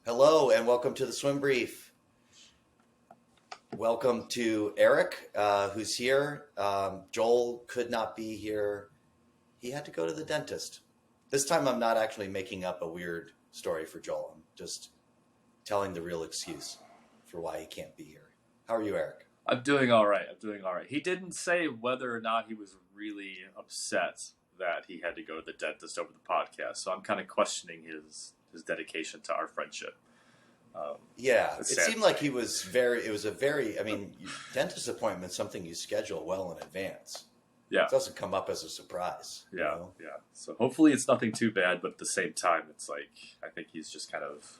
Hello and welcome to the Swim Brief. Welcome to Eric, who's here. Joel could not be here. He had to go to the dentist. This time I'm not actually making up a weird story for Joel. I'm just telling the real excuse for why he can't be here. How are you, Eric? I'm doing all right. He didn't say whether or not he was really upset that he had to go to the dentist over the podcast, so I'm kind of questioning his dedication to our friendship. Yeah, it seemed like he was dentist appointment's something you schedule well in advance. Yeah. It doesn't come up as a surprise. Yeah, you know? yeah. So hopefully it's nothing too bad, but at the same time, it's like, I think he's just kind of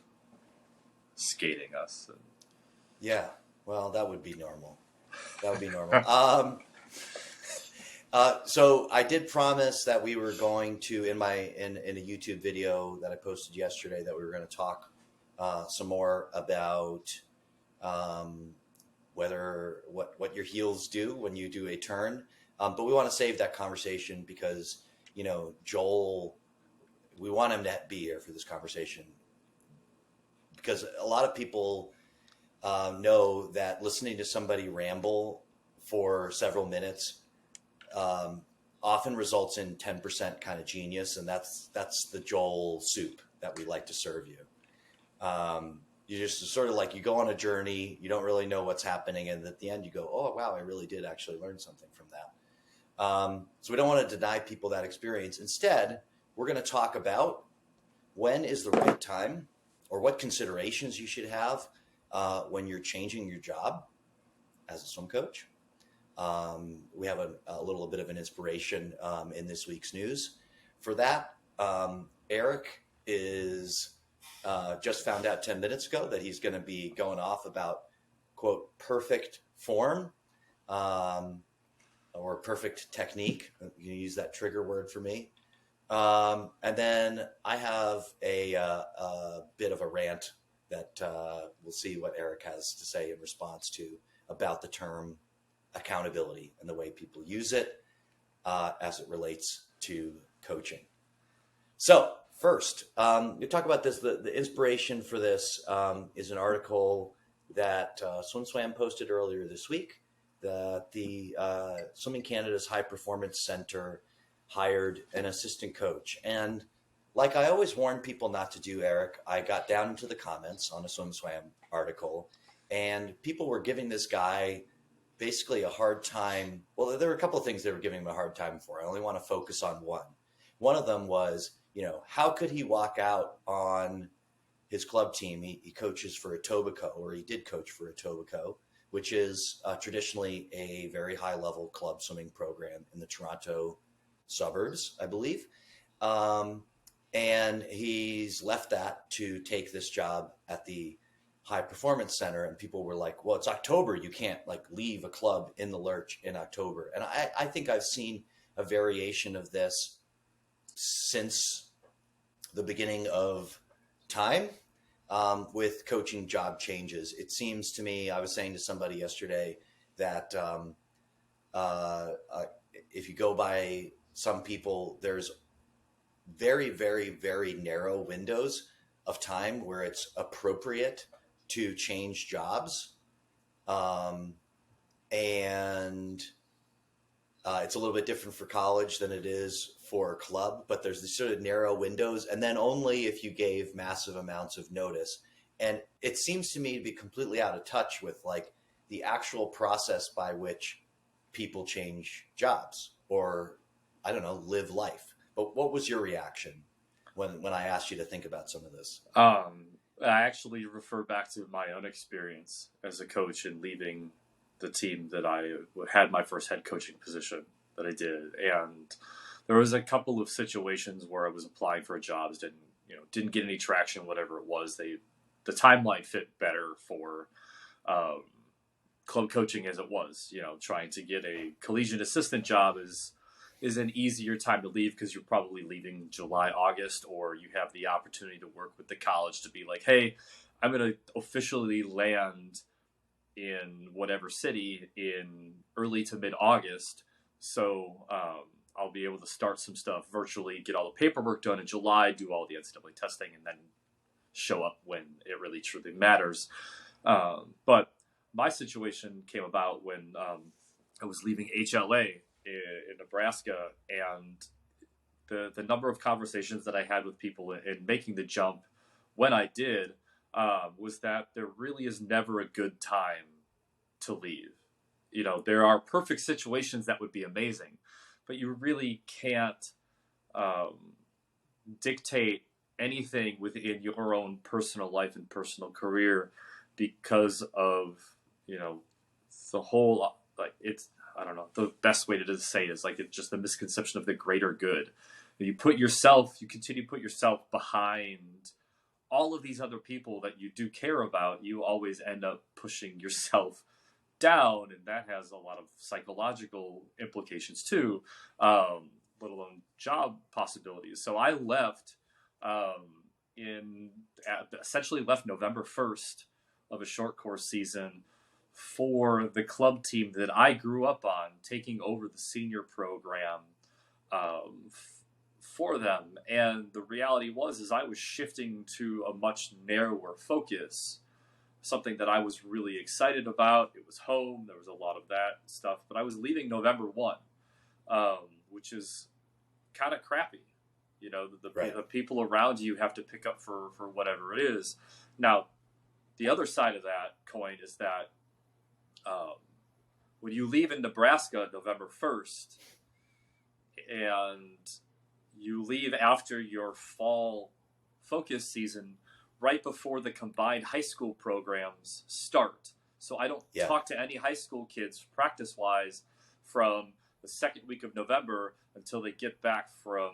skating us. Yeah, well, that would be normal. So I did promise that we were going to, in a YouTube video that I posted yesterday, that we were going to talk some more about what your heels do when you do a turn. But we want to save that conversation because, Joel, we want him to be here for this conversation because a lot of people know that listening to somebody ramble for several minutes often results in 10% kind of genius. And that's the Joel soup that we like to serve you. You just sort of like you go on a journey, you don't really know what's happening. And at the end you go, oh, wow, I really did actually learn something from that. So we don't want to deny people that experience. Instead, we're going to talk about when is the right time or what considerations you should have when you're changing your job as a swim coach. We have a little bit of an inspiration in this week's news. For that, Eric is just found out 10 minutes ago that he's going to be going off about, quote, perfect form or perfect technique. You can use that trigger word for me. And then I have a bit of a rant that we'll see what Eric has to say in response to about the term accountability and the way people use it as it relates to coaching. So first, you talk about this. The inspiration for this is an article that SwimSwam posted earlier this week that the Swimming Canada's High Performance Center hired an assistant coach. And like I always warn people not to do, Eric, I got down into the comments on a SwimSwam article, and people were giving this guy basically a hard time. Well, there were a couple of things they were giving him a hard time for. I only want to focus on one. One of them was, how could he walk out on his club team? He coaches for Etobicoke, or he did coach for Etobicoke, which is traditionally a very high-level club swimming program in the Toronto suburbs, I believe. And he's left that to take this job at the High Performance Center. And people were like, well, it's October. You can't leave a club in the lurch in October. And I think I've seen a variation of this since the beginning of time with coaching job changes. It seems to me, I was saying to somebody yesterday that if you go by some people, there's very, very, very narrow windows of time where it's appropriate to change jobs. And it's a little bit different for college than it is for a club, but there's these sort of narrow windows, and then only if you gave massive amounts of notice. And it seems to me to be completely out of touch with the actual process by which people change jobs or, I don't know, live life. But what was your reaction when I asked you to think about some of this? I actually refer back to my own experience as a coach and leaving the team that I had my first head coaching position that I did. And there was a couple of situations where I was applying for jobs, didn't get any traction, whatever it was. The timeline fit better for club coaching as it was. Trying to get a collegiate assistant job is an easier time to leave because you're probably leaving July, August, or you have the opportunity to work with the college to be like, hey, I'm going to officially land in whatever city in early to mid-August. So I'll be able to start some stuff virtually, get all the paperwork done in July, do all the NCAA testing, and then show up when it really truly matters. But my situation came about when I was leaving HLA in Nebraska, and the number of conversations that I had with people in making the jump when I did was that there really is never a good time to leave. You know, there are perfect situations that would be amazing, but you really can't dictate anything within your own personal life and personal career because of, you know, the whole, like, it's, I don't know, the best way to say it is like, it's just the misconception of the greater good. You continue to put yourself behind all of these other people that you do care about. You always end up pushing yourself down, and that has a lot of psychological implications too, let alone job possibilities. So I left essentially left November 1st of a short course season for the club team that I grew up on, taking over the senior program for them. And the reality is I was shifting to a much narrower focus, something that I was really excited about. It was home. There was a lot of that stuff, but I was leaving November 1, which is kind of crappy. You know, the people around you have to pick up for whatever it is. Now, the other side of that coin is that when you leave in Nebraska November 1st and you leave after your fall focus season, right before the combined high school programs start. So I don't talk to any high school kids practice-wise from the second week of November until they get back from,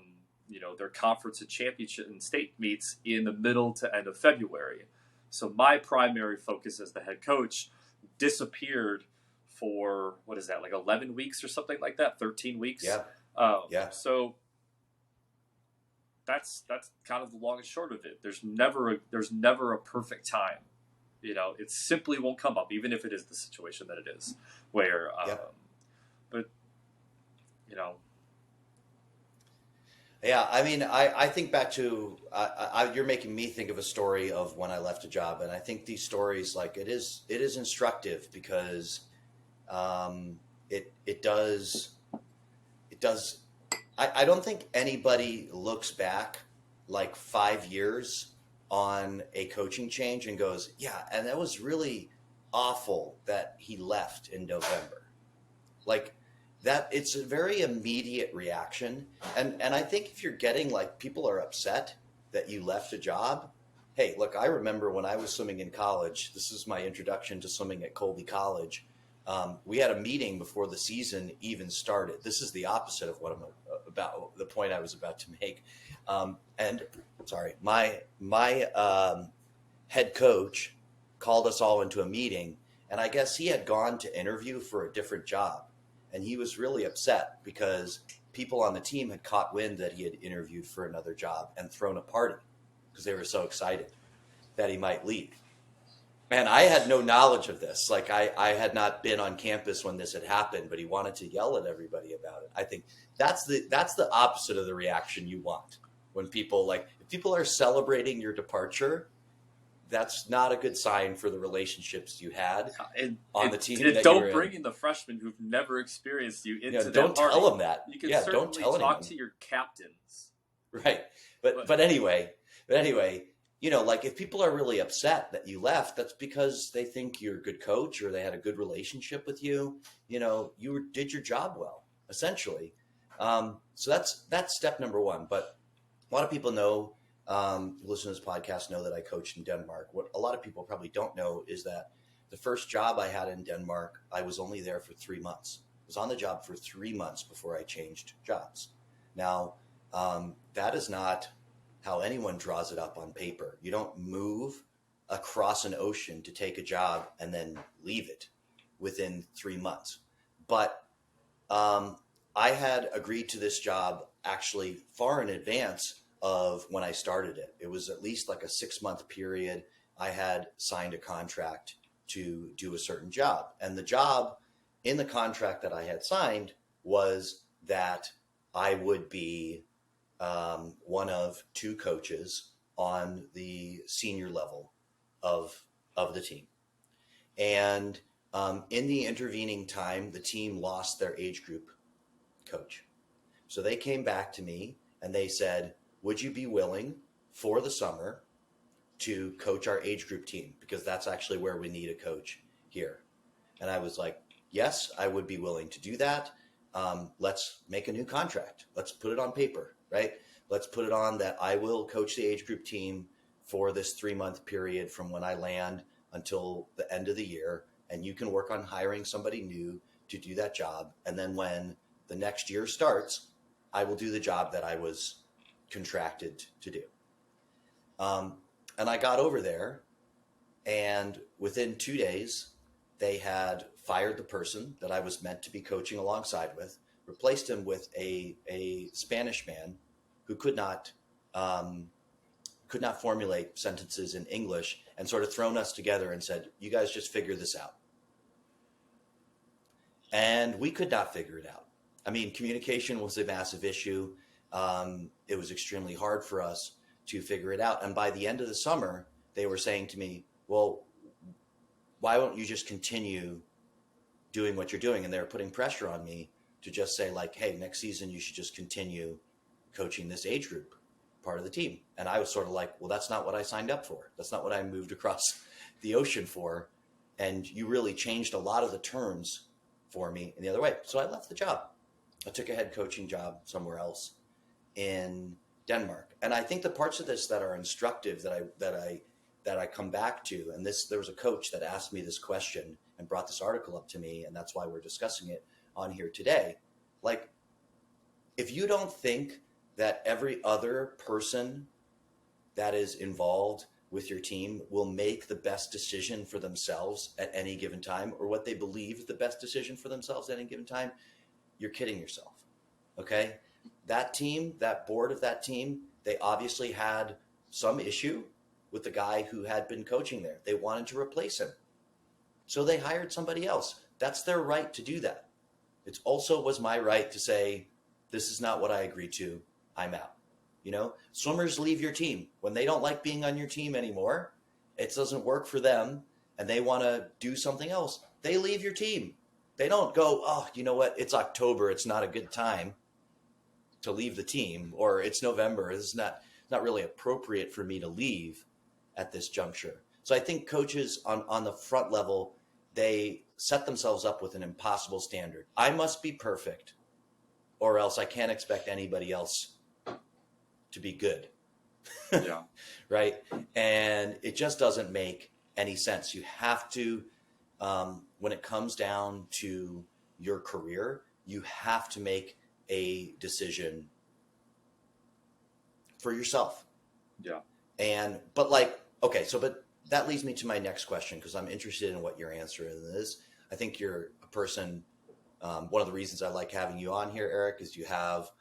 you know, their conference and championship and state meets in the middle to end of February. So my primary focus as the head coach disappeared for, what is that, like 11 weeks or something like that, 13 weeks? Yeah. So that's kind of the long and short of it. There's never a perfect time. You know, it simply won't come up, even if it is the situation that it is. Where, but you know. Yeah, I mean, I think back to you're making me think of a story of when I left a job, and I think these stories, like, it is instructive because it does. I don't think anybody looks back like 5 years on a coaching change and goes, yeah, and that was really awful that he left in November. Like that, it's a very immediate reaction. And I think if you're getting, like, people are upset that you left a job. Hey, look, I remember when I was swimming in college, this is my introduction to swimming at Colby College. We had a meeting before the season even started. This is the opposite of what I'm about, the point I was about to make. And sorry, my head coach called us all into a meeting, and I guess he had gone to interview for a different job, and he was really upset because people on the team had caught wind that he had interviewed for another job and thrown a party because they were so excited that he might leave. Man, I had no knowledge of this. Like, I had not been on campus when this had happened, but he wanted to yell at everybody about it. I think that's the opposite of the reaction you want. When people, like, if people are celebrating your departure, that's not a good sign for the relationships you had on the team. Don't bring in the freshmen who've never experienced you into that don't party. Tell them that. You can certainly don't tell talk anyone. to your captains. Right. But anyway, you know, like, if people are really upset that you left, that's because they think you're a good coach or they had a good relationship with you. You know, you did your job well, essentially. So that's step number one. But a lot of people know, who listen to this podcast, know that I coached in Denmark. What a lot of people probably don't know is that the first job I had in Denmark, I was only there for 3 months. I was on the job for 3 months before I changed jobs. Now, that is not how anyone draws it up on paper. You don't move across an ocean to take a job and then leave it within 3 months. But I had agreed to this job actually far in advance of when I started it. It was at least like a 6-month period. I had signed a contract to do a certain job. And the job in the contract that I had signed was that I would be one of 2 coaches on the senior level of the team. And in the intervening time, the team lost their age group coach. So they came back to me and they said, would you be willing for the summer to coach our age group team? Because that's actually where we need a coach here. And I was like, yes, I would be willing to do that. Let's make a new contract. Let's put it on paper, right? Let's put it on that I will coach the age group team for this 3-month period from when I land until the end of the year. And you can work on hiring somebody new to do that job. And then when the next year starts, I will do the job that I was contracted to do. And I got over there, and within 2 days, they had fired the person that I was meant to be coaching alongside with, replaced him with a Spanish man who could not formulate sentences in English, and sort of thrown us together and said, you guys just figure this out. And we could not figure it out. I mean, communication was a massive issue. It was extremely hard for us to figure it out. And by the end of the summer, they were saying to me, well, why won't you just continue doing what you're doing? And they were putting pressure on me to just say, like, hey, next season you should just continue coaching this age group part of the team. And I was sort of like, well, that's not what I signed up for. That's not what I moved across the ocean for. And you really changed a lot of the terms for me in the other way. So I left the job. I took a head coaching job somewhere else in Denmark. And I think the parts of this that are instructive that I come back to, and there was a coach that asked me this question and brought this article up to me, and that's why we're discussing it on here today. Like, if you don't think that every other person that is involved with your team will make the best decision for themselves at any given time, or what they believe is the best decision for themselves at any given time, you're kidding yourself. Okay? That team, that board of that team, they obviously had some issue with the guy who had been coaching there. They wanted to replace him. So they hired somebody else. That's their right to do that. It also was my right to say, this is not what I agreed to. I'm out. You know, swimmers leave your team. When they don't like being on your team anymore, it doesn't work for them, and they want to do something else, they leave your team. They don't go, oh, you know what, it's October, it's not a good time to leave the team, or it's November, it's not really appropriate for me to leave at this juncture. So I think coaches on the front level, they set themselves up with an impossible standard. I must be perfect, or else I can't expect anybody else to be good. Yeah. Right? And it just doesn't make any sense. You have to, when it comes down to your career, you have to make a decision for yourself. Yeah. But that leads me to my next question, because I'm interested in what your answer is. I think you're a person, one of the reasons I like having you on here, Eric, is you have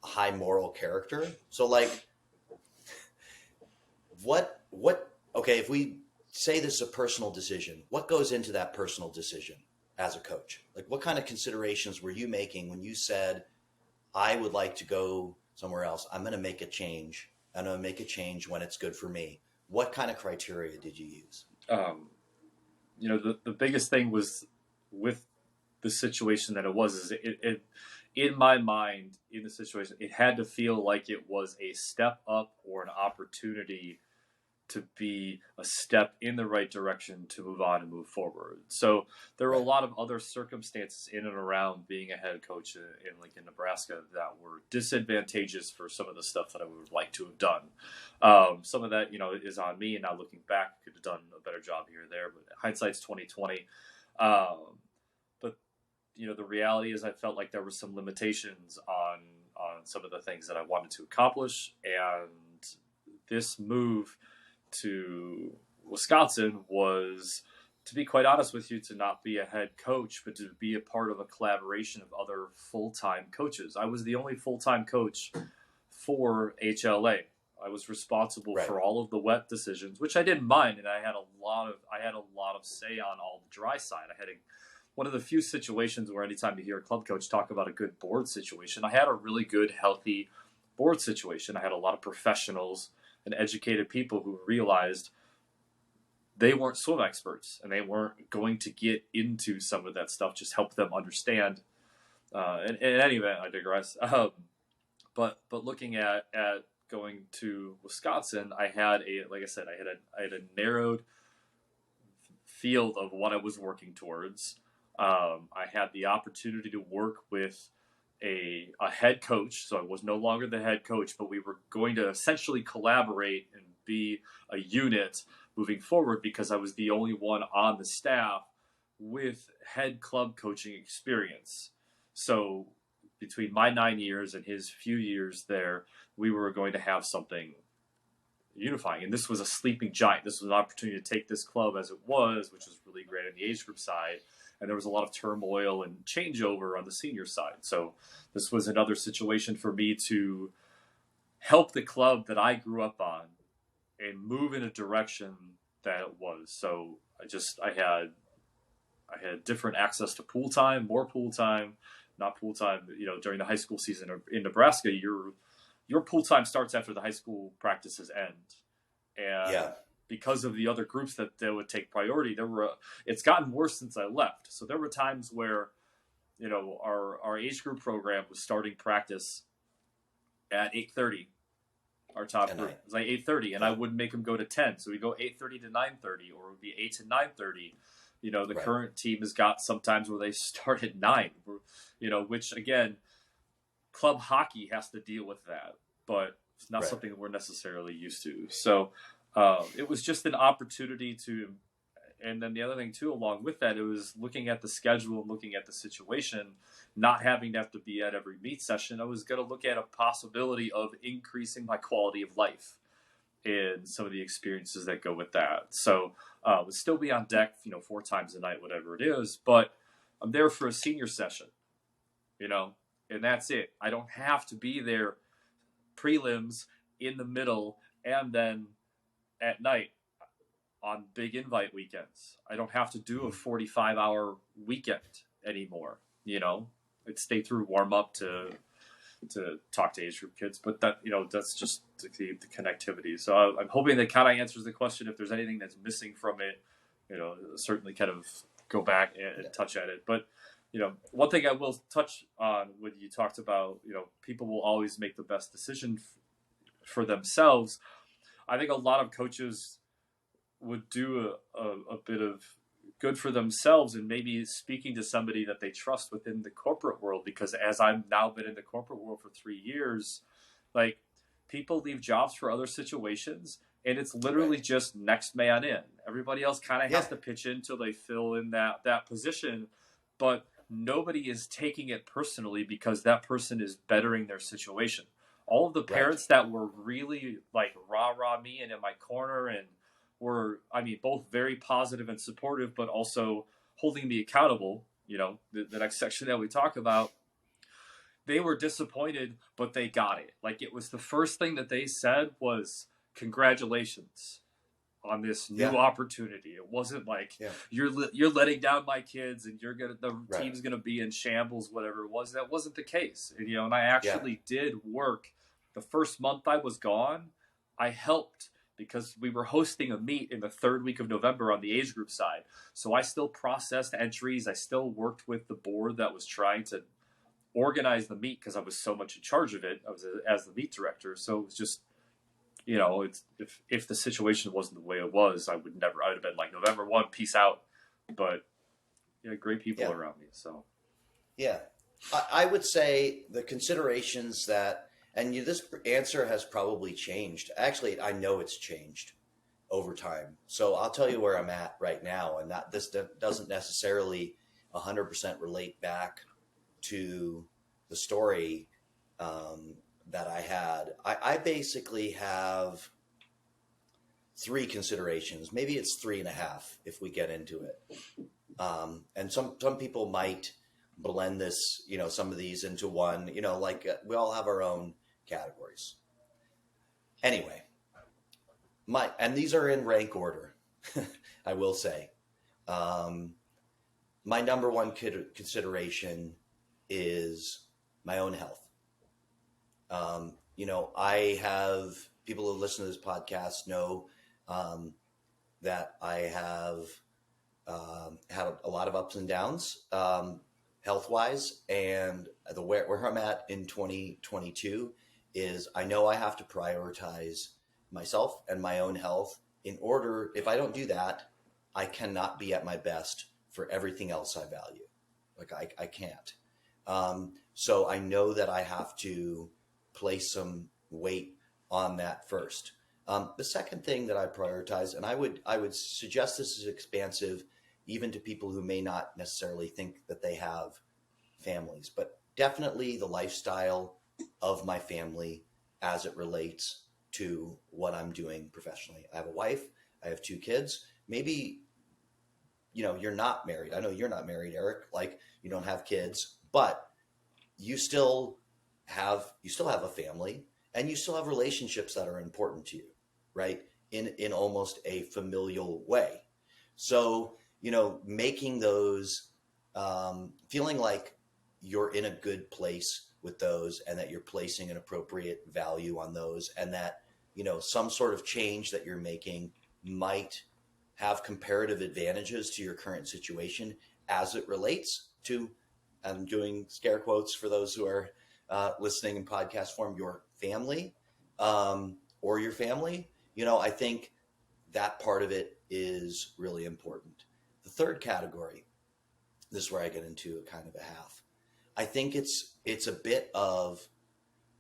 a high moral character. So like, if we say this is a personal decision, what goes into that personal decision as a coach? Like, what kind of considerations were you making when you said, I would like to go somewhere else? I'm going to make a change. I'm going to make a change when it's good for me. What kind of criteria did you use? The biggest thing was with the situation that it was, is it in my mind, in the situation, it had to feel like it was a step up or an opportunity to be a step in the right direction to move on and move forward. So there were a lot of other circumstances in and around being a head coach in Lincoln, Nebraska, that were disadvantageous for some of the stuff that I would like to have done. Some of that, is on me, and now looking back, could have done a better job here or there, but hindsight's 2020. But the reality is I felt like there were some limitations on some of the things that I wanted to accomplish, and this move to Wisconsin was, to be quite honest with you, to not be a head coach, but to be a part of a collaboration of other full-time coaches. I was the only full-time coach for HLA. I was responsible for all of the wet decisions, which I didn't mind, and I had a lot of say on all the dry side. I had one of the few situations where anytime you hear a club coach talk about a good board situation, I had a really good, healthy board situation. I had a lot of professionals and educated people who realized they weren't swim experts and they weren't going to get into some of that stuff, just help them understand. In any event, I digress. But looking at going to Wisconsin, I had like I said, I had a narrowed field of what I was working towards. I had the opportunity to work with a head coach, so I was no longer the head coach, but we were going to essentially collaborate and be a unit moving forward because I was the only one on the staff with head club coaching experience. So between my 9 years and his few years there, we were going to have something unifying. And this was a sleeping giant. This was an opportunity to take this club as it was, which was really great on the age group side. And there was a lot of turmoil and changeover on the senior side. So this was another situation for me to help the club that I grew up on and move in a direction that it was. So I had different access to pool time, more pool time, not pool time. During the high school season in Nebraska, your pool time starts after the high school practices end. And because of the other groups that would take priority, it's gotten worse since I left. So there were times where, our age group program was starting practice at 8:30. Our top group was like 8:30, and I wouldn't make them go to 10. So we go 8:30 to 9:30, or it would be 8 to 9:30. The current team has got sometimes where they start at 9, which again, club hockey has to deal with that, but it's not something that we're necessarily used to. So it was just an opportunity to, and then the other thing too, along with that, it was looking at the schedule and looking at the situation, not having to have to be at every meet session. I was going to look at a possibility of increasing my quality of life and some of the experiences that go with that. So would still be on deck, 4 times a night, whatever it is, but I'm there for a senior session, and that's it. I don't have to be there prelims, in the middle, and then at night on big invite weekends. I don't have to do a 45-hour weekend anymore. I'd stay through warm up to talk to age group kids, but that's just the connectivity. So I'm hoping that kind of answers the question. If there's anything that's missing from it, certainly kind of go back and touch at it. But one thing I will touch on when you talked about, people will always make the best decision for themselves. I think a lot of coaches would do a bit of good for themselves and maybe speaking to somebody that they trust within the corporate world, because as I've now been in the corporate world for 3 years, like, people leave jobs for other situations and it's literally just next man in. Everybody else kind of has to pitch in till they fill in that position, but nobody is taking it personally because that person is bettering their situation. All of the parents that were really like rah me and in my corner and were, both very positive and supportive, but also holding me accountable, the next section that we talk about, they were disappointed, but they got it. Like, it was the first thing that they said was, congratulations on this new opportunity. It wasn't like, you're letting down my kids and the team's going to be in shambles, whatever it was. That wasn't the case. And, and I actually did work. The first month I was gone, I helped because we were hosting a meet in the 3rd week of November on the age group side. So I still processed entries. I still worked with the board that was trying to organize the meet because I was so much in charge of it. I was as the meet director. So it was just, if the situation wasn't the way it was, I would have been like, November 1, peace out. But great people around me. So I would say the considerations that, and this answer has probably changed. Actually, I know it's changed over time. So I'll tell you where I'm at right now, and that this doesn't necessarily 100% relate back to the story that I had. I basically have 3 considerations. Maybe it's 3.5 if we get into it. And some people might blend this, some of these into one, we all have our own categories. Anyway, and these are in rank order, I will say. My number one consideration is my own health. I have people who listen to this podcast know that I have had a lot of ups and downs health wise, and where I'm at in 2022 is I know I have to prioritize myself and my own health in order. If I don't do that, I cannot be at my best for everything else I value. Like I can't. So I know that I have to place some weight on that first. The second thing that I prioritize, and I would suggest this is expansive even to people who may not necessarily think that they have families, but definitely the lifestyle of my family as it relates to what I'm doing professionally. I have a wife, I have 2 kids. Maybe, you're not married. I know you're not married, Eric. Like, you don't have kids, but you still have a family, and you still have relationships that are important to you, right? In almost a familial way. So, making those, feeling like you're in a good place with those, and that you're placing an appropriate value on those, and that, some sort of change that you're making might have comparative advantages to your current situation as it relates to, I'm doing scare quotes for those who are listening in podcast form, your family, or your family. I think that part of it is really important. The third category, this is where I get into a kind of a half. I think it's a bit of,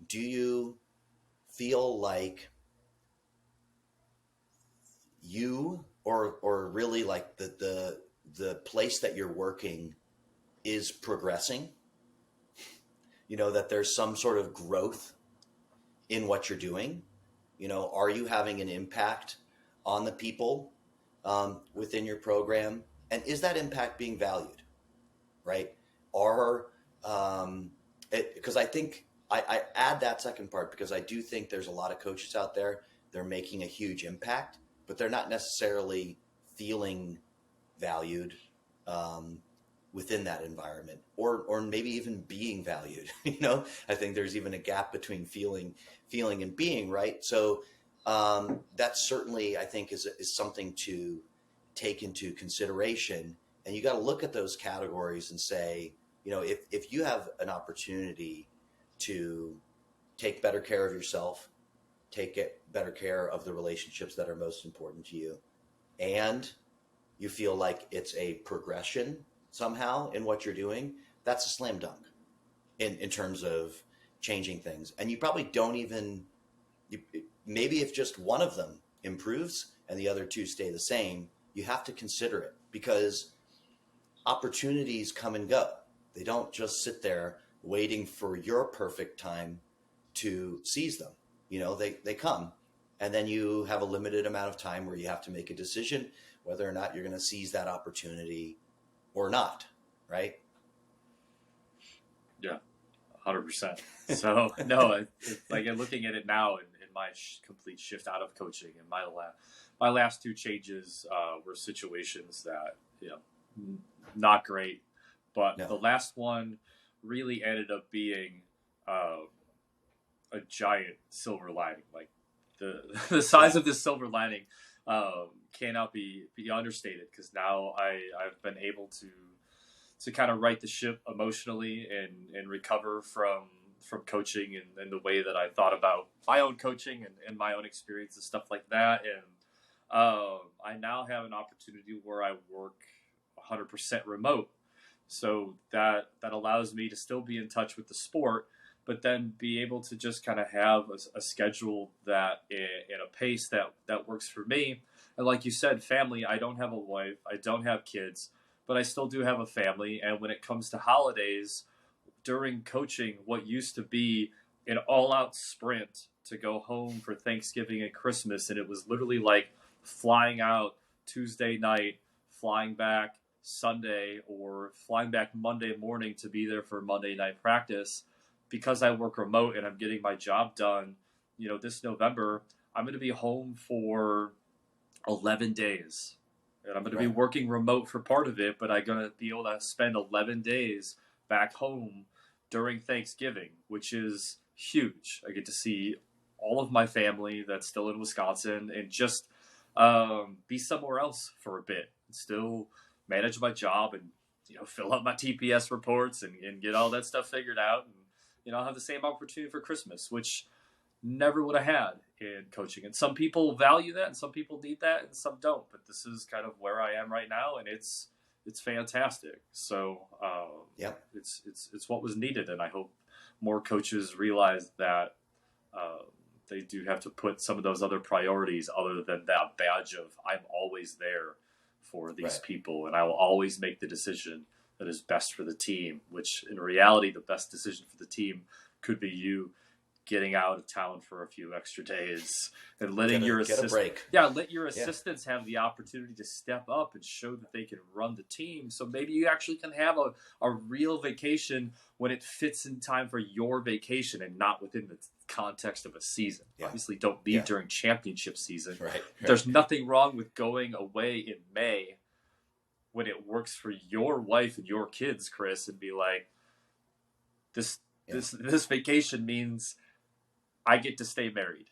do you feel like you or really like the place that you're working is progressing? That there's some sort of growth in what you're doing. Are you having an impact on the people within your program? And is that impact being valued, right? Because I think I add that second part because I do think there's a lot of coaches out there, they're making a huge impact, but they're not necessarily feeling valued within that environment, or maybe even being valued. I think there's even a gap between feeling and being, right? So that certainly, I think, is something to take into consideration. And you got to look at those categories and say, if you have an opportunity to take better care of yourself, better care of the relationships that are most important to you, and you feel like it's a progression somehow in what you're doing, that's a slam dunk in terms of changing things. And you probably don't even, maybe if just one of them improves and the other 2 stay the same, you have to consider it, because opportunities come and go. They don't just sit there waiting for your perfect time to seize them. They come, and then you have a limited amount of time where you have to make a decision whether or not you're going to seize that opportunity or not, right? Yeah, 100%. So no, like looking at it now in my complete shift out of coaching, and my last 2 changes were situations that not great, but No. the last one really ended up being a giant silver lining. Like the size of this silver lining cannot be understated, because now I've been able to kind of right the ship emotionally and recover from coaching and the way that I thought about my own coaching and my own experience and stuff like that. And I now have an opportunity where I work 100% remote. So that allows me to still be in touch with the sport, but then be able to just kind of have a schedule that in a pace that works for me. And like you said, family, I don't have a wife, I don't have kids, but I still do have a family. And when it comes to holidays, during coaching, what used to be an all-out sprint to go home for Thanksgiving and Christmas, and it was literally like flying out Tuesday night, flying back Sunday, or flying back Monday morning to be there for Monday night practice. Because I work remote and I'm getting my job done, this November, I'm going to be home for 11 days. And I'm going to be working remote for part of it, but I'm going to be able to spend 11 days back home during Thanksgiving, which is huge. I get to see all of my family that's still in Wisconsin and just be somewhere else for a bit and still manage my job and, fill out my TPS reports and get all that stuff figured out. And, have the same opportunity for Christmas, which never would have had in coaching. And some people value that and some people need that and some don't. But this is kind of where I am right now. And it's fantastic. So it's what was needed. And I hope more coaches realize that they do have to put some of those other priorities other than that badge of I'm always there for these people and I will always make the decision that is best for the team, which in reality, the best decision for the team could be you getting out of town for a few extra days and letting your assistants have the opportunity to step up and show that they can run the team. So maybe you actually can have a real vacation when it fits in time for your vacation and not within the context of a season. Obviously don't leave during championship season. There's nothing wrong with going away in May when it works for your wife and your kids, Chris, and be like, this vacation means I get to stay married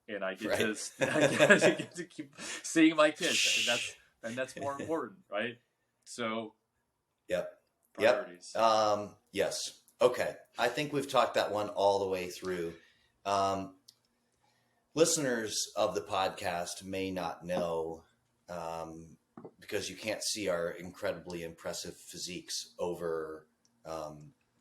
and I get to keep seeing my kids. And that's more important, right? So priorities. Yes. Okay. I think we've talked that one all the way through. Listeners of the podcast may not know, because you can't see our incredibly impressive physiques over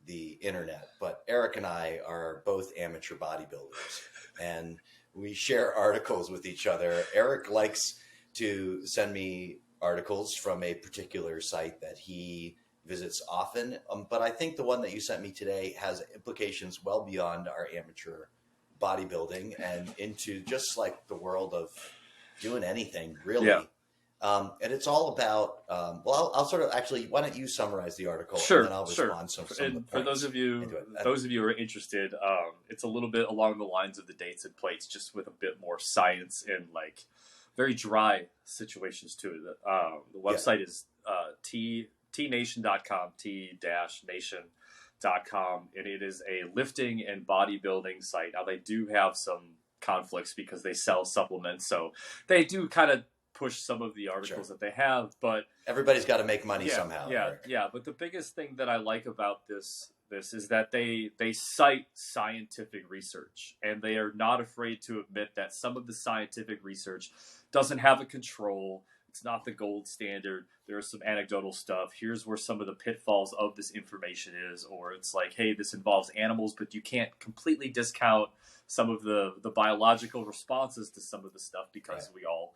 the internet, but Eric and I are both amateur bodybuilders and we share articles with each other. Eric likes to send me articles from a particular site that he visits often. But I think the one that you sent me today has implications well beyond our amateur bodybuilding and into just like the world of doing anything really. Yeah. And it's all about, I'll sort of actually, why don't you summarize the article and then I'll respond some of the points. For those of you who are interested, it's a little bit along the lines of the dates and plates, just with a bit more science and like very dry situations to it. The website is tnation.com, t-nation.com, and it is a lifting and bodybuilding site. Now, they do have some conflicts because they sell supplements, so they do kind of push some of the articles that they have, but everybody's got to make money somehow. But the biggest thing that I like about this is that they cite scientific research, and they are not afraid to admit that some of the scientific research doesn't have a control. It's not the gold standard. There's some anecdotal stuff. Here's where some of the pitfalls of this information is, or it's like, hey, this involves animals, but you can't completely discount some of the biological responses to some of the stuff because we all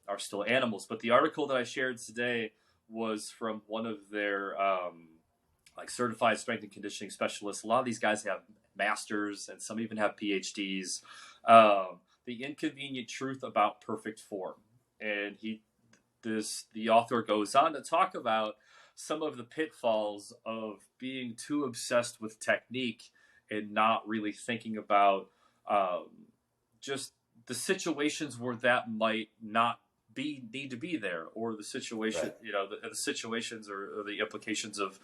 are still animals. But the article that I shared today was from one of their certified strength and conditioning specialists. A lot of these guys have masters and some even have PhDs. The inconvenient truth about perfect form. And the author goes on to talk about some of the pitfalls of being too obsessed with technique and not really thinking about just the situations where that might not need to be there, or the situation, the situations or the implications of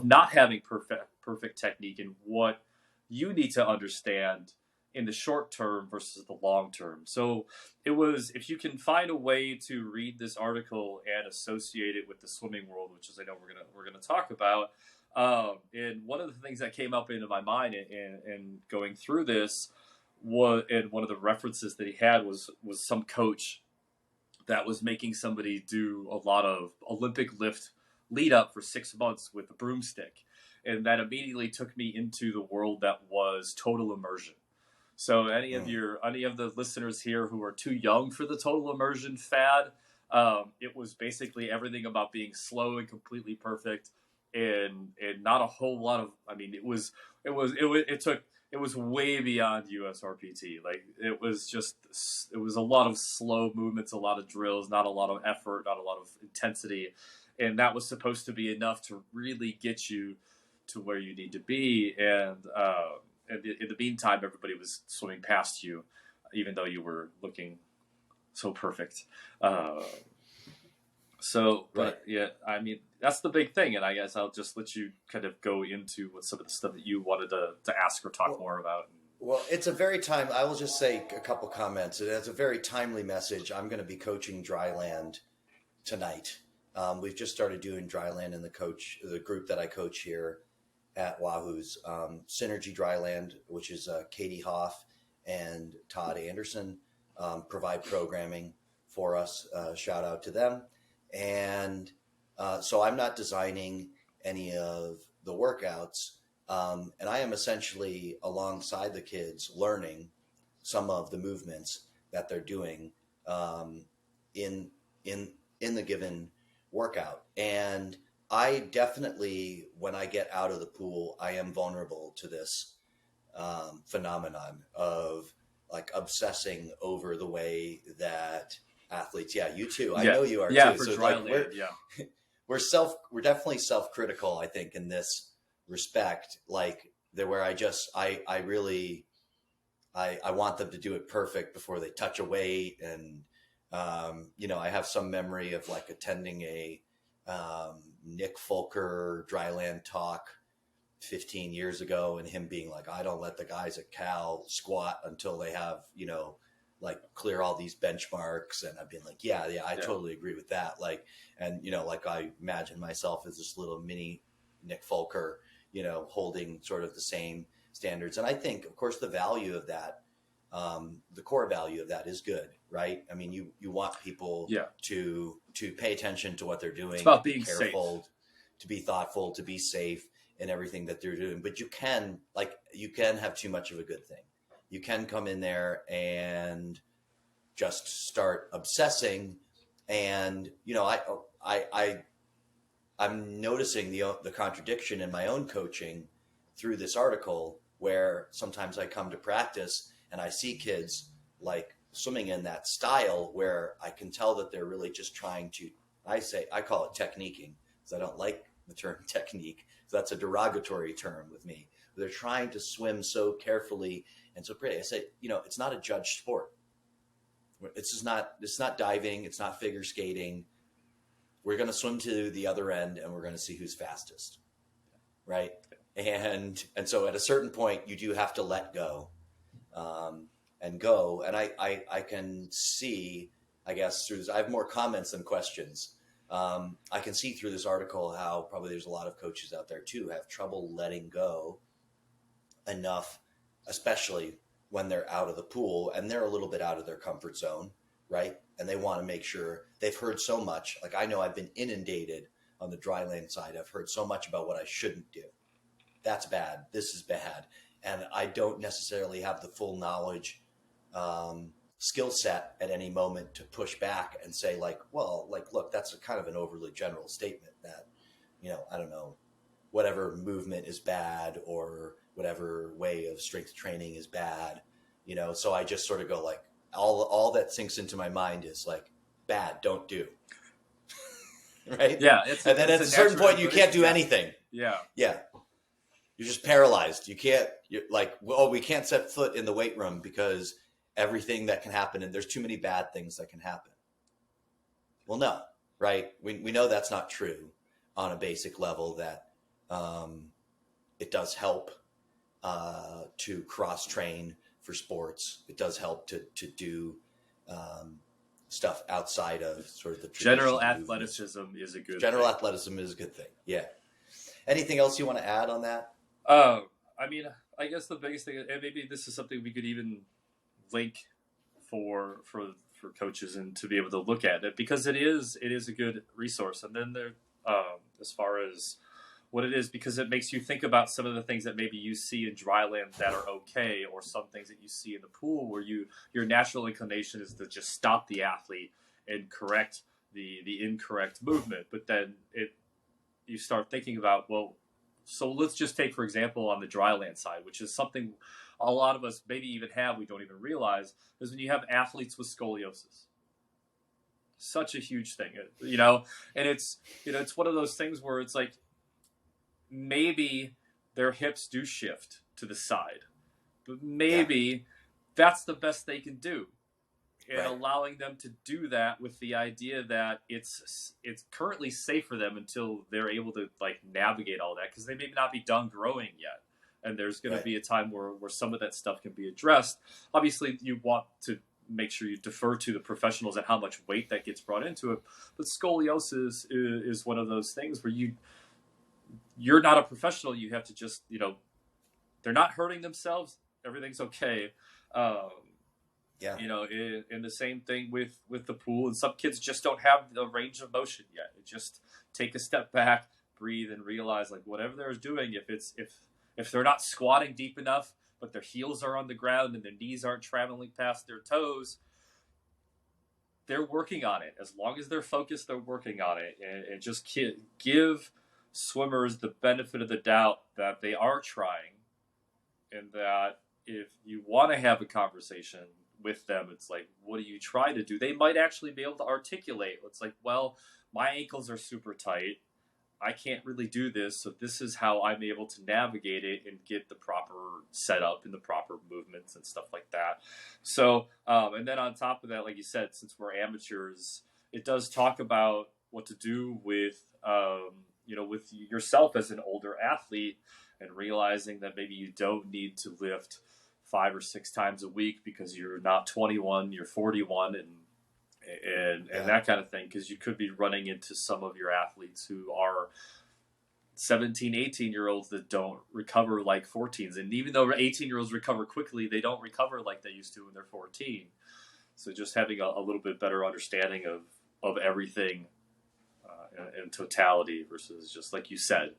not having perfect technique and what you need to understand in the short term versus the long term. So it was, if you can find a way to read this article and associate it with the swimming world, which is I know we're gonna talk about. And one of the things that came up into my mind in going through this and one of the references that he had was some coach that was making somebody do a lot of Olympic lift lead up for 6 months with a broomstick. And that immediately took me into the world that was total immersion. So any of the listeners here who are too young for the total immersion fad, it was basically everything about being slow and completely perfect and not a whole lot of, it was way beyond USRPT. Like it was a lot of slow movements, a lot of drills, not a lot of effort, not a lot of intensity. And that was supposed to be enough to really get you to where you need to be. And in the meantime, everybody was swimming past you, even though you were looking so perfect. That's the big thing. And I guess I'll just let you kind of go into what some of the stuff that you wanted to ask or talk more about. Well, it's a very time. I will just say a couple comments. It's a very timely message. I'm going to be coaching Dryland tonight. We've just started doing Dryland in the group that I coach here at Wahoo's Synergy Dryland, which is Katie Hoff and Todd Anderson provide programming for us. Shout out to them. And so I'm not designing any of the workouts. And I am essentially alongside the kids learning some of the movements that they're doing in the given workout. And I definitely, when I get out of the pool, I am vulnerable to this phenomenon of like obsessing over the way that athletes. Yeah, you too. I know you are too. For so Dryland, like we're definitely self-critical, I think, in this respect. Like where I really want them to do it perfect before they touch a weight. And I have some memory of like attending a Nick Fulker Dryland talk 15 years ago, and him being like, I don't let the guys at Cal squat until they have, like clear all these benchmarks. And I've been like, yeah, I totally agree with that. Like, and, like I imagine myself as this little mini Nick Fulker, holding sort of the same standards. And I think, of course, the value of that, the core value of that is good, right? I mean, you want people to pay attention to what they're doing. It's about to being be careful, safe. to be thoughtful, to be safe in everything that they're doing. But you can have too much of a good thing. You can come in there and just start obsessing. And, I'm noticing the contradiction in my own coaching through this article, where sometimes I come to practice and I see kids like swimming in that style where I can tell that they're really just trying to, I call it techniquing, because I don't like the term technique. So that's a derogatory term with me. They're trying to swim so carefully and so pretty. I say, it's not a judged sport. It's not diving. It's not figure skating. We're going to swim to the other end and we're going to see who's fastest. Right. And so at a certain point you do have to let go, and go. And I can see, I guess, through this, I have more comments than questions. I can see through this article how probably there's a lot of coaches out there too have trouble letting go enough, especially when they're out of the pool and they're a little bit out of their comfort zone, right? And they want to make sure they've heard so much. Like I know I've been inundated on the Dryland side. I've heard so much about what I shouldn't do. That's bad. This is bad. And I don't necessarily have the full knowledge, skill set at any moment to push back and say like, well, like, look, that's a kind of an overly general statement that, I don't know, whatever movement is bad or whatever way of strength training is bad, so I just sort of go like, all that sinks into my mind is like, bad, don't do. Right? Yeah. And then at a certain point, you can't do anything. Yeah. Yeah. You're just paralyzed. You're like, well, we can't set foot in the weight room because everything that can happen, and there's too many bad things that can happen. Well, no, right? We know that's not true on a basic level, that it does help to cross-train for sports. It does help to do stuff outside of sort of the general athleticism is a good general thing. athleticism is a good thing. Yeah. Anything else you want to add on that? I mean, I guess the biggest thing, and maybe this is something we could even link for coaches and to be able to look at it, because it is a good resource. And then there, as far as what it is, because it makes you think about some of the things that maybe you see in Dryland that are okay, or some things that you see in the pool where your natural inclination is to just stop the athlete and correct the incorrect movement. But then you start thinking about, well, so let's just take, for example, on the Dryland side, which is something a lot of us maybe even have, we don't even realize, is when you have athletes with scoliosis. Such a huge thing, and it's one of those things where it's like, maybe their hips do shift to the side, but maybe that's the best they can do. And allowing them to do that with the idea that it's currently safe for them until they're able to like navigate all that, because they may not be done growing yet. and there's going to Right. be a time where some of that stuff can be addressed. Obviously, you want to make sure you defer to the professionals and how much weight that gets brought into it. But scoliosis is one of those things where you're not a professional. You have to just, they're not hurting themselves. Everything's okay. Um, Yeah. In the same thing with the pool, and some kids just don't have the range of motion yet. Just take a step back, breathe, and realize like whatever they're doing, if they're not squatting deep enough, but their heels are on the ground and their knees aren't traveling past their toes, they're working on it. As long as they're focused, they're working on it, and just give swimmers the benefit of the doubt that they are trying, and that if you want to have a conversation with them, it's like, what do you try to do? They might actually be able to articulate. It's like, well, my ankles are super tight. I can't really do this, so this is how I'm able to navigate it and get the proper setup and the proper movements and stuff like that. So, and then on top of that, like you said, since we're amateurs, it does talk about what to do with, with yourself as an older athlete, and realizing that maybe you don't need to lift 5 or 6 times a week because you're not 21, you're 41, and that kind of thing, because you could be running into some of your athletes who are 17, 18-year-olds that don't recover like 14s. And even though 18-year-olds recover quickly, they don't recover like they used to when they're 14. So just having a little bit better understanding of everything in totality versus just like you said,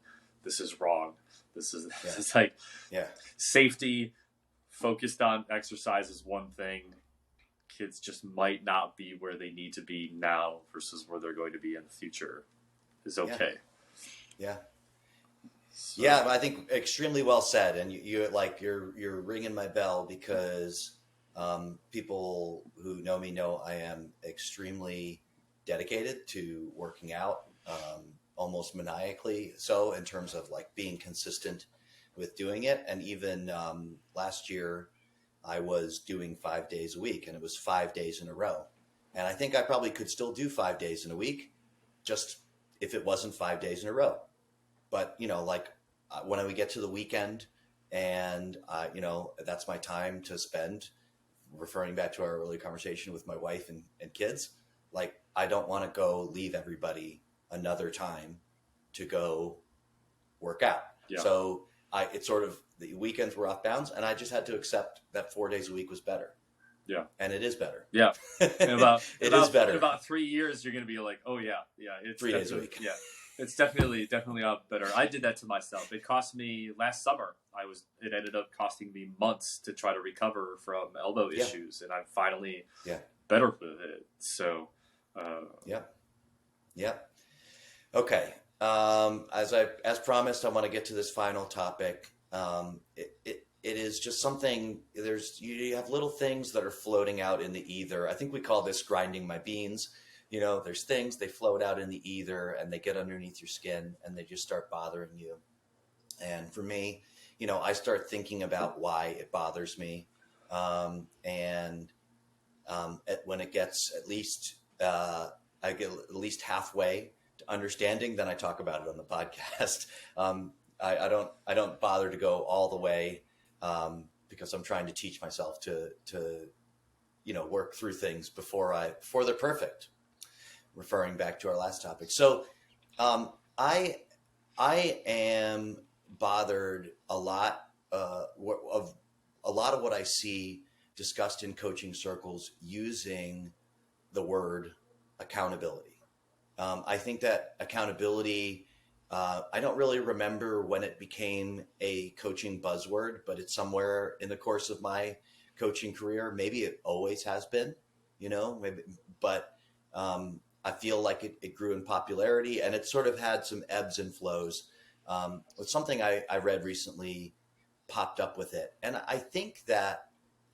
this is wrong. This is like safety focused on exercise is one thing. Kids just might not be where they need to be now versus where they're going to be in the future is okay. Yeah. So. Yeah, I think extremely well said. And you're ringing my bell because people who know me know I am extremely dedicated to working out, almost maniacally so, in terms of like being consistent with doing it. And even last year, I was doing 5 days a week, and it was 5 days in a row. And I think I probably could still do 5 days in a week, just if it wasn't 5 days in a row. But, when we get to the weekend and, that's my time to spend, referring back to our early conversation with my wife and kids, like, I don't want to go leave everybody another time to go work out. Yeah. So it's sort of, the weekends were off bounds, and I just had to accept that 4 days a week was better. Yeah. And it is better. Yeah. It is better. In about 3 years, you're going to be like, oh yeah. It's 3 days a week. Yeah. It's definitely better. I did that to myself. It cost me last summer. It ended up costing me months to try to recover from elbow issues, and I'm finally better with it. So, Yeah. Okay. As promised, I want to get to this final topic. It is just something. You have little things that are floating out in the ether. I think we call this grinding my beans. There's things, they float out in the ether and they get underneath your skin and they just start bothering you. And for me, I start thinking about why it bothers me. When it gets I get at least halfway to understanding, then I talk about it on the podcast. I don't bother to go all the way because I'm trying to teach myself to work through things before they're perfect. Referring back to our last topic. So I am bothered a lot of a lot of what I see discussed in coaching circles using the word accountability. I think that accountability, I don't really remember when it became a coaching buzzword, but it's somewhere in the course of my coaching career. Maybe it always has been, but I feel like it grew in popularity, and it sort of had some ebbs and flows. But something I read recently popped up with it. And I think that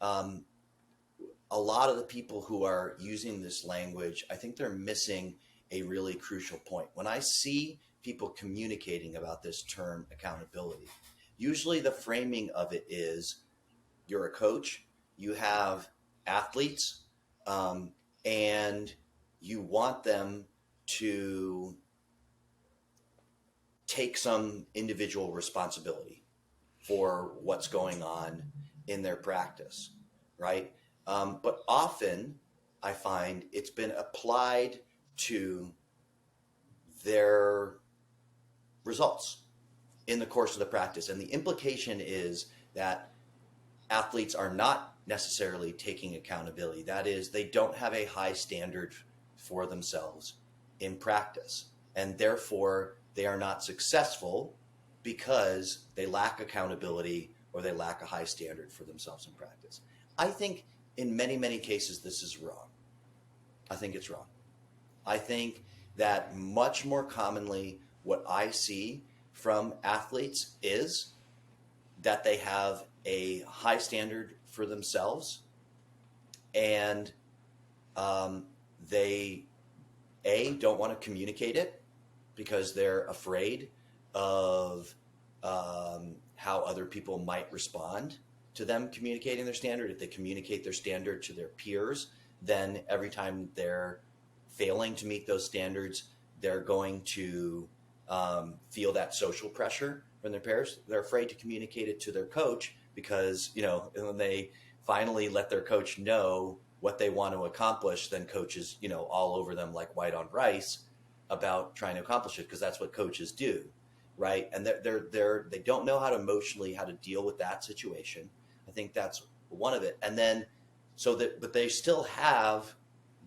a lot of the people who are using this language, I think they're missing a really crucial point. When I see people communicating about this term accountability, usually the framing of it is you're a coach, you have athletes, and you want them to take some individual responsibility. for what's going on in their practice, right? But often I find it's been applied to their results in the course of the practice. And the implication is that athletes are not necessarily taking accountability. That is, they don't have a high standard for themselves in practice. And therefore, they are not successful because they lack accountability or they lack a high standard for themselves in practice. I think in many, many cases, this is wrong. I think it's wrong. I think that much more commonly, what I see from athletes is that they have a high standard for themselves, and they don't want to communicate it because they're afraid of how other people might respond to them communicating their standard. If they communicate their standard to their peers, then every time they're failing to meet those standards, they're going to feel that social pressure from their peers. They're afraid to communicate it to their coach because, when they finally let their coach know what they want to accomplish, then coaches, all over them like white on rice about trying to accomplish it, because that's what coaches do, right? And they don't know how to deal with that situation. I think that's one of it. And then but they still have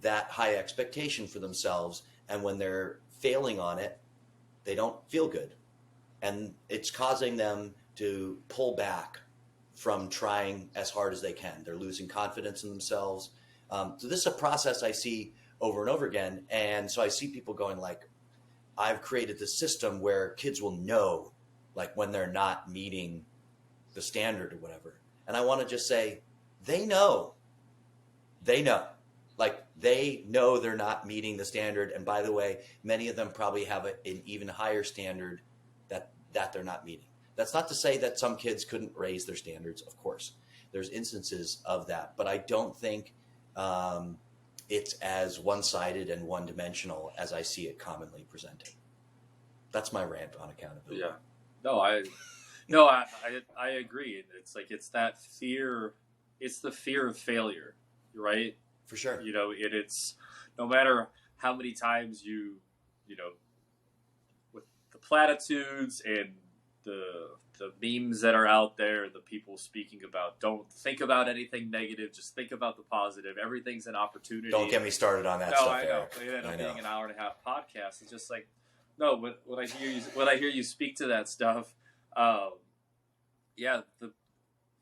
that high expectation for themselves, and when they're failing on it, they don't feel good, and it's causing them to pull back from trying as hard as they can. They're losing confidence in themselves. So this is a process I see over and over again, and so I see people going like, I've created this system where kids will know like when they're not meeting the standard or whatever, and I want to just say, they know. Like, they know they're not meeting the standard. And by the way, many of them probably have an even higher standard that they're not meeting. That's not to say that some kids couldn't raise their standards. Of course, there's instances of that. But I don't think it's as one-sided and one-dimensional as I see it commonly presented. That's my rant on accountability. Yeah. I agree. It's like, it's that fear. It's the fear of failure, right? For sure. It's no matter how many times with the platitudes and the memes that are out there, the people speaking about, don't think about anything negative, just think about the positive. Everything's an opportunity. Don't get me started on that stuff, I know. Eric. It ended up being an hour and a half podcast. It's just like, no, when I hear you speak to that stuff,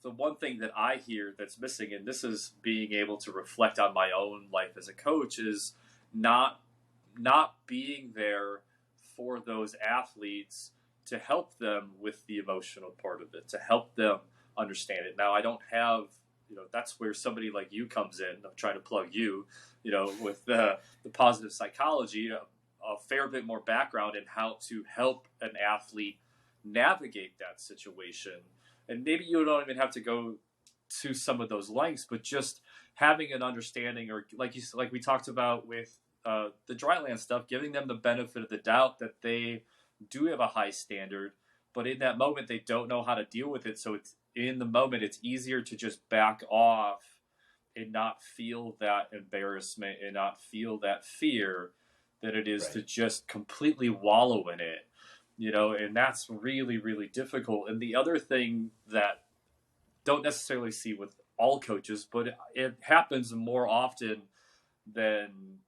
the one thing that I hear that's missing, and this is being able to reflect on my own life as a coach, is not being there for those athletes to help them with the emotional part of it, to help them understand it. Now, I don't have, that's where somebody like you comes in. I'm trying to plug you, with the positive psychology, a fair bit more background in how to help an athlete navigate that situation. And maybe you don't even have to go to some of those lengths, but just having an understanding, or like we talked about with the Dryland stuff, giving them the benefit of the doubt that they do have a high standard, but in that moment they don't know how to deal with it. So it's easier to just back off and not feel that embarrassment and not feel that fear than it is to just completely wallow in it. And that's really, really difficult. And the other thing that don't necessarily see with all coaches, but it happens more often than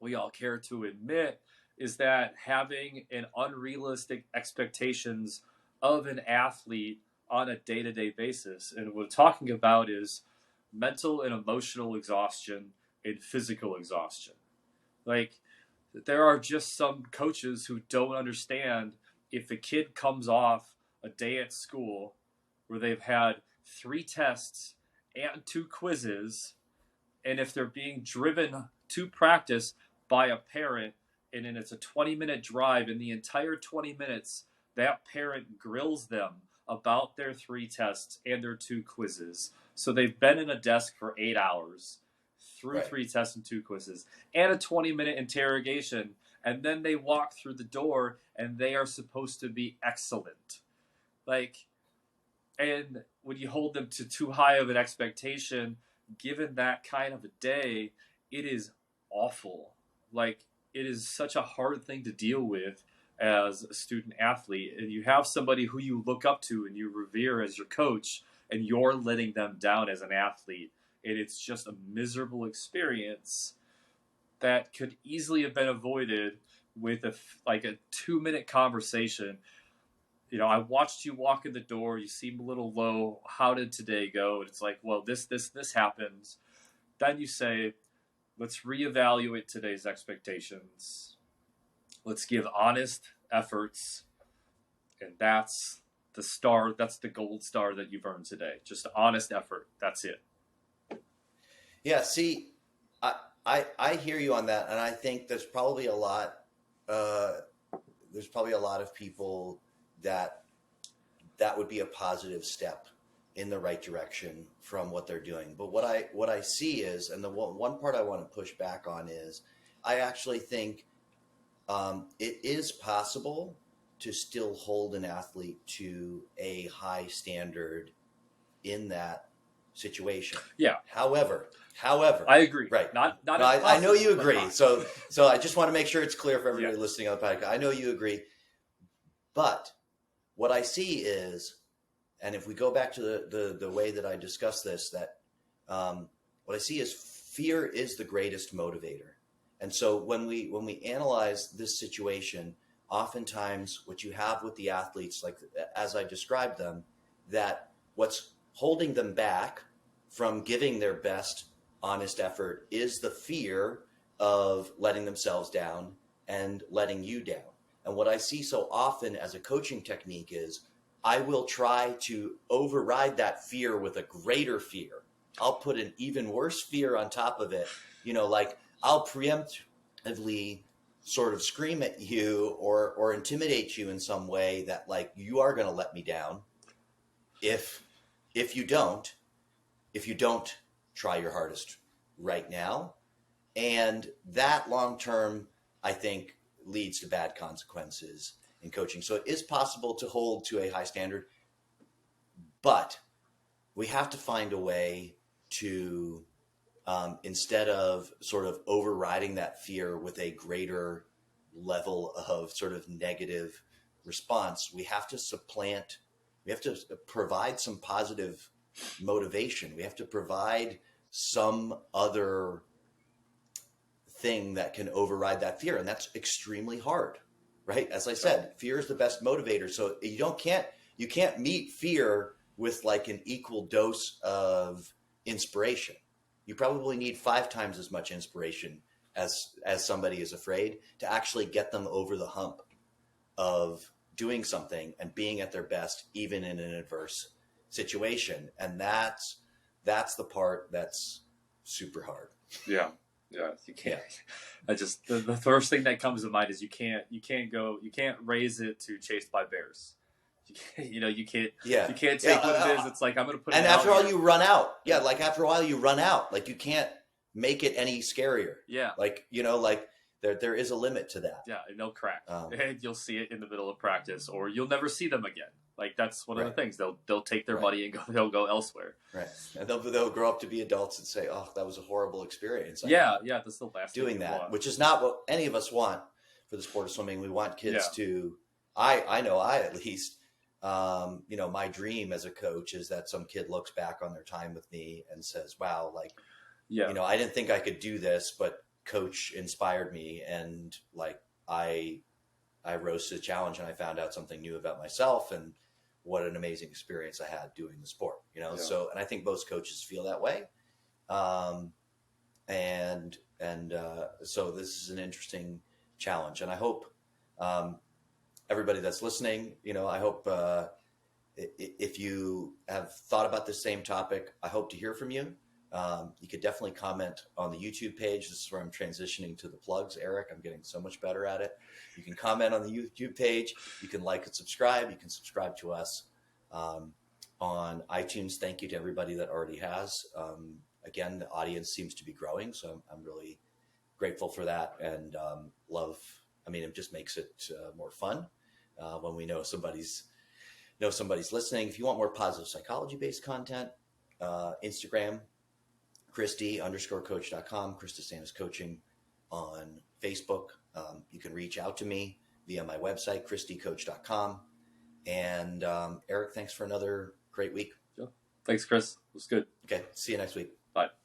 we all care to admit, is that having an unrealistic expectations of an athlete on a day-to-day basis. And what we're talking about is mental and emotional exhaustion and physical exhaustion. Like, there are just some coaches who don't understand, if a kid comes off a day at school where they've had 3 tests and 2 quizzes, and if they're being driven to practice by a parent, and then it's a 20-minute drive, and the entire 20 minutes, that parent grills them about their 3 tests and their 2 quizzes. So they've been in a desk for 8 hours through 3 tests and 2 quizzes and a 20-minute interrogation. And then they walk through the door and they are supposed to be excellent. Like, And when you hold them to too high of an expectation, given that kind of a day, it is awful. Like, it is such a hard thing to deal with as a student athlete. And you have somebody who you look up to and you revere as your coach, and you're letting them down as an athlete. And it's just a miserable experience that could easily have been avoided with like a 2-minute conversation. You know, I watched you walk in the door. You seem a little low. How did today go? And it's like, well, this happens. Then you say, let's reevaluate today's expectations. Let's give honest efforts. And that's the star. That's the gold star that you've earned today. Just honest effort. That's it. Yeah. See, I hear you on that. And I think there's probably a lot of people that would be a positive step in the right direction from what they're doing. But what I see is, and the one part I want to push back on is, I actually think it is possible to still hold an athlete to a high standard in that situation. Yeah. However, I agree. Right. Not no, I know you agree. So I just want to make sure it's clear for everybody listening on the podcast. I know you agree. But what I see is, and if we go back to the way that I discussed this, that what I see is fear is the greatest motivator. And so when we analyze this situation, oftentimes what you have with the athletes, like as I described them, that what's holding them back from giving their best honest effort is the fear of letting themselves down and letting you down. And what I see so often as a coaching technique is, I will try to override that fear with a greater fear. I'll put an even worse fear on top of it. You know, like I'll preemptively sort of scream at you or intimidate you in some way that, like, you are going to let me down if you don't try your hardest right now. And that long term, I think, leads to bad consequences in coaching. So it is possible to hold to a high standard, but we have to find a way to, instead of sort of overriding that fear with a greater level of sort of negative response, we have to provide some positive motivation. We have to provide some other thing that can override that fear. And that's extremely hard, right? As I said, fear is the best motivator. So you can't meet fear with like an equal dose of inspiration. You probably need 5 times as much inspiration as somebody is afraid to actually get them over the hump of doing something and being at their best, even in an adverse situation. And that's the part that's super hard. Yeah, you can't. I just the first thing that comes to mind is you can't raise it to chased by bears. You can't take what it is. It's like, I'm going to put it out. And after all, you run out. Yeah, like after a while, you run out. Like you can't make it any scarier. Yeah, like there is a limit to that. Yeah, and they'll crack, and you'll see it in the middle of practice, or you'll never see them again. Like that's one of the things. They'll take their money and they'll go elsewhere. Right, and they'll grow up to be adults and say, "Oh, that was a horrible experience." That's the last doing that, which is not what any of us want for the sport of swimming. We want kids to. I know at least. My dream as a coach is that some kid looks back on their time with me and says, "Wow, I didn't think I could do this, but coach inspired me, and like I rose to the challenge, and I found out something new about myself, and what an amazing experience I had doing the sport." So, and I think most coaches feel that way. So this is an interesting challenge, and I hope everybody that's listening, I hope if you have thought about the same topic, I hope to hear from you. You could definitely comment on the YouTube page. This is where I'm transitioning to the plugs, Eric. I'm getting so much better at it. You can comment on the YouTube page. You can like and subscribe. You can subscribe to us on iTunes. Thank you to everybody that already has. Again, the audience seems to be growing, so I'm really grateful for that, and love. I mean, it just makes it more fun when we know somebody's know somebody's listening. If you want more positive psychology-based content, Instagram, Christy_coach.com, Krista Sanders Coaching on Facebook. You can reach out to me via my website, christycoach.com. And Eric, thanks for another great week. Yeah. Thanks, Chris. It was good. Okay, see you next week. Bye.